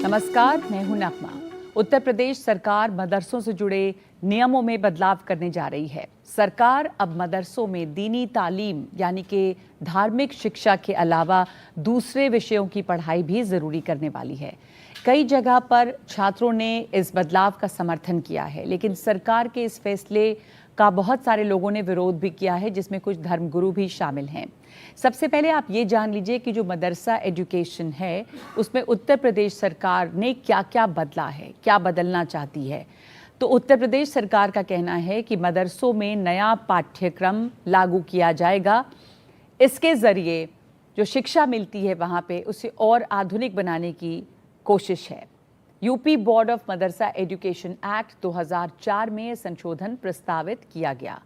नमस्कार, मैं हूं नगमा। उत्तर प्रदेश सरकार मदरसों से जुड़े नियमों में बदलाव करने जा रही है। सरकार अब मदरसों में दीनी तालीम यानी कि धार्मिक शिक्षा के अलावा दूसरे विषयों की पढ़ाई भी जरूरी करने वाली है। कई जगह पर छात्रों ने इस बदलाव का समर्थन किया है, लेकिन सरकार के इस फैसले का बहुत सारे लोगों ने विरोध भी किया है, जिसमें कुछ धर्मगुरु भी शामिल हैं। सबसे पहले आप ये जान लीजिए कि जो मदरसा एजुकेशन है उसमें उत्तर प्रदेश सरकार ने क्या क्या बदला है, क्या बदलना चाहती है। तो उत्तर प्रदेश सरकार का कहना है कि मदरसों में नया पाठ्यक्रम लागू किया जाएगा। इसके ज़रिए जो शिक्षा मिलती है वहाँ पे उसे और आधुनिक बनाने की कोशिश है। UP board of Madrasa education act 2004 में संशोधन प्रस्तावित किया गया।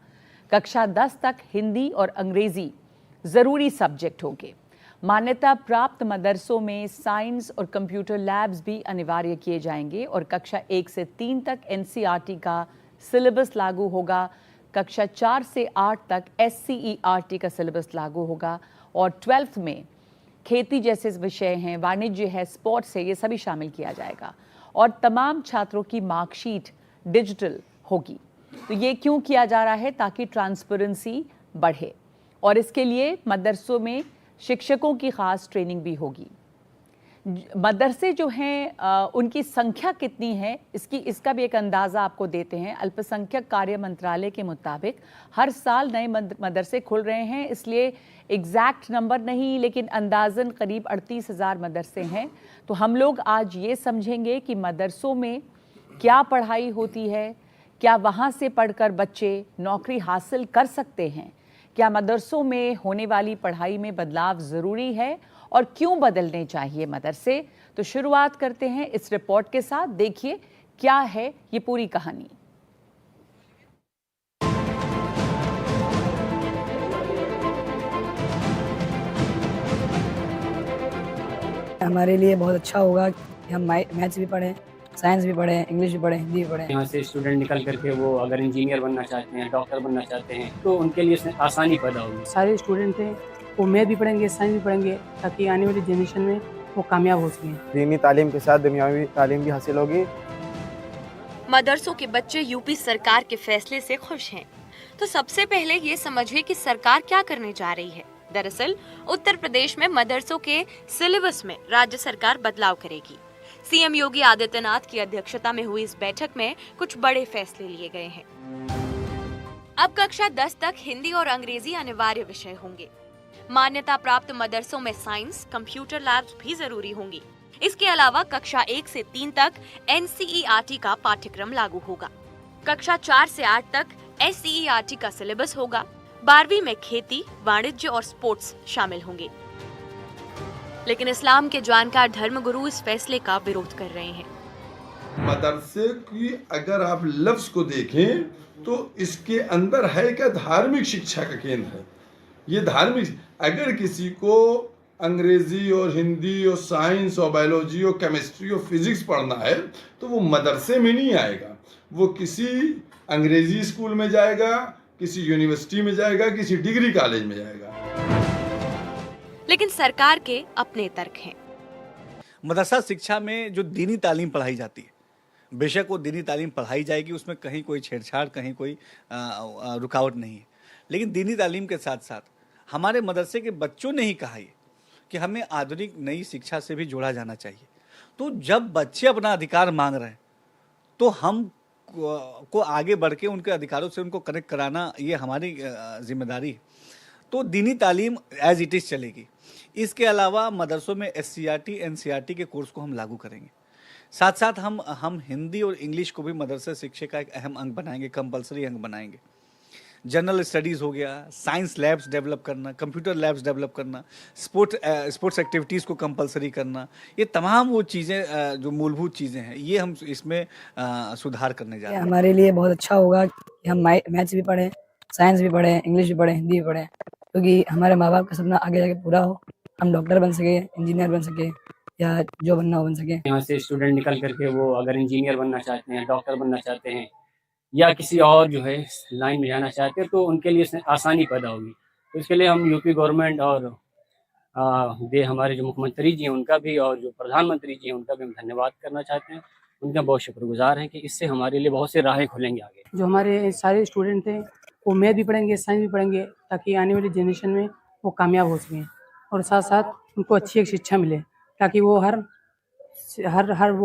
कक्षा 10 तक हिंदी और अंग्रेजी जरूरी सब्जेक्ट होंगे। मान्यता प्राप्त मदरसों में साइंस और कंप्यूटर लैब्स भी अनिवार्य किए जाएंगे और कक्षा 1 से 3 तक एनसीईआरटी का सिलेबस लागू होगा। कक्षा 4 से 8 तक एससीईआरटी का सिलेबस लागू होगा और 12th में खेती जैसे विषय हैं, वाणिज्य है, स्पोर्ट्स है, ये सभी शामिल किया जाएगा और तमाम छात्रों की मार्कशीट डिजिटल होगी। तो ये क्यों किया जा रहा है? ताकि ट्रांसपेरेंसी बढ़े और इसके लिए मदरसों में शिक्षकों की खास ट्रेनिंग भी होगी। मदरसे जो हैं उनकी संख्या कितनी है इसका भी एक अंदाज़ा आपको देते हैं। अल्पसंख्यक कार्य मंत्रालय के मुताबिक हर साल नए मदरसे खुल रहे हैं, इसलिए एग्जैक्ट नंबर नहीं, लेकिन अंदाज़न करीब 38,000 मदरसे हैं। तो हम लोग आज ये समझेंगे कि मदरसों में क्या पढ़ाई होती है, क्या वहाँ से पढ़कर बच्चे नौकरी हासिल कर सकते हैं, क्या मदरसों में होने वाली पढ़ाई में बदलाव ज़रूरी है और क्यों बदलने चाहिए मदरसे। तो शुरुआत करते हैं इस रिपोर्ट के साथ। देखिए क्या है ये पूरी कहानी। हमारे लिए बहुत अच्छा होगा कि हम मैथ्स भी पढ़ें, साइंस भी पढ़ें, इंग्लिश भी पढ़ें, हिंदी भी पढ़ें। यहाँ से स्टूडेंट निकल करके वो अगर इंजीनियर बनना चाहते हैं, डॉक्टर बनना चाहते हैं, तो उनके लिए इसमें आसानी पैदा होगी। सारे स्टूडेंट हैं वो मैथ भी पढ़ेंगे, साइंस भी पढ़ेंगे, ताकि आने वाली जनरेशन में वो कामयाब हो सकें। दीनी तालीम के साथ दुनियावी तालीम भी हासिल होगी। मदरसों के बच्चे यूपी सरकार के फैसले से खुश हैं। तो सबसे पहले ये समझिए कि सरकार क्या करने जा रही है। दरअसल उत्तर प्रदेश में मदरसों के सिलेबस में राज्य सरकार बदलाव करेगी। सीएम योगी आदित्यनाथ की अध्यक्षता में हुई इस बैठक में कुछ बड़े फैसले लिए गए हैं। अब कक्षा 10 तक हिंदी और अंग्रेजी अनिवार्य विषय होंगे। मान्यता प्राप्त मदरसों में साइंस, कंप्यूटर लैब्स भी जरूरी होंगी। इसके अलावा कक्षा 1 से 3 तक एनसीईआरटी का पाठ्यक्रम लागू होगा। कक्षा 4 से 8 तक एससीईआरटी का सिलेबस होगा। 12वीं में खेती, वाणिज्य और स्पोर्ट्स शामिल होंगे। लेकिन इस्लाम के जानकार धर्मगुरु इस फैसले का विरोध कर रहे हैं। मदरसे की अगर आप लफ्ज को देखें तो इसके अंदर है क्या, धार्मिक शिक्षा का केंद्र है। ये धार्मिक, अगर किसी को अंग्रेजी और हिंदी और साइंस और बायोलॉजी और केमिस्ट्री और फिजिक्स पढ़ना है तो वो मदरसे में नहीं आएगा, वो किसी अंग्रेजी स्कूल में जाएगा, किसी यूनिवर्सिटी में जाएगा, किसी डिग्री कॉलेज में जाएगा। लेकिन सरकार के अपने तर्क हैं। मदरसा शिक्षा में जो दीनी तालीम पढ़ाई जाती है, बेशक वो दीनी तालीम पढ़ाई जाएगी, उसमें कहीं कोई छेड़छाड़, कहीं कोई रुकावट नहीं है। लेकिन दीनी तालीम के साथ साथ हमारे मदरसे के बच्चों ने ही कहा है कि हमें आधुनिक नई शिक्षा से भी जोड़ा जाना चाहिए। तो जब बच्चे अपना अधिकार मांग रहे हैं तो हम को आगे बढ़ के उनके अधिकारों से उनको कनेक्ट कराना ये हमारी जिम्मेदारी है। तो दीनी तालीम एज इट इज़ चलेगी। इसके अलावा मदरसों में एससीईआरटी, एनसीईआरटी के कोर्स को हम लागू करेंगे। साथ साथ हम हिंदी और इंग्लिश को भी मदरसा शिक्षा का एक अहम अंग बनाएंगे, कंपलसरी अंग बनाएंगे। जनरल स्टडीज़ हो गया, साइंस लैब्स डेवलप करना, कंप्यूटर लैब्स डेवलप करना, स्पोर्ट्स एक्टिविटीज़ को कंपलसरी करना, ये तमाम वो चीज़ें जो मूलभूत चीज़ें हैं, ये हम इसमें सुधार करने जा रहे हैं। हमारे लिए बहुत अच्छा होगा कि हम मैथ्स भी पढ़ें, साइंस भी पढ़ें, इंग्लिश भी पढ़ें, हिंदी भी पढ़ें, क्योंकि हमारे माँ बाप का सपना आगे जाके पूरा हो, हम डॉक्टर बन सके, इंजीनियर बन सके या जो बनना हो बन सके। यहाँ से स्टूडेंट निकल करके वो अगर इंजीनियर बनना चाहते हैं, डॉक्टर बनना चाहते हैं या किसी और जो है लाइन में जाना चाहते हैं, तो उनके लिए इसमें आसानी पैदा होगी। तो इसके लिए हम यूपी गवर्नमेंट और हमारे जो मुख्यमंत्री जी हैं उनका भी और जो प्रधानमंत्री जी हैं उनका भी हम धन्यवाद करना चाहते हैं। उनका बहुत शुक्रगुजार हैं कि इससे हमारे लिए बहुत से राहें खुलेंगे आगे। जो हमारे सारे स्टूडेंट थे वो मैथ भी पढ़ेंगे, साइंस भी पढ़ेंगे, ताकि आने वाली जनरेशन में वो कामयाब हो सकें और साथ साथ उनको अच्छी एक शिक्षा मिले, ताकि वो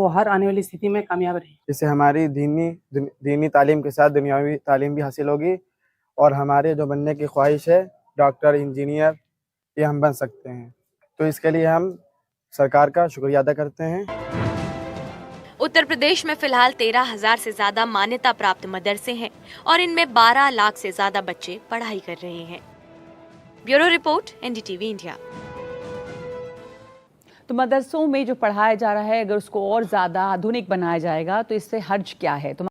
हर आने वाली स्थिति में कामयाब रहे। इससे हमारी दीनी तालीम के साथ दुनियावी तालीम भी हासिल होगी और हमारे जो बनने की ख्वाहिश है डॉक्टर, इंजीनियर, ये हम बन सकते हैं। तो इसके लिए हम सरकार का शुक्रिया अदा करते हैं। उत्तर प्रदेश में फिलहाल 13,000 से ज्यादा मान्यता प्राप्त मदरसे हैं और इनमें 12 लाख से ज्यादा बच्चे पढ़ाई कर रहे हैं। Bureau report, NDTV India. तो मदरसों में जो पढ़ाया जा रहा है, अगर उसको और ज़्यादा आधुनिक बनाया जाएगा तो इससे हर्ज क्या है? तो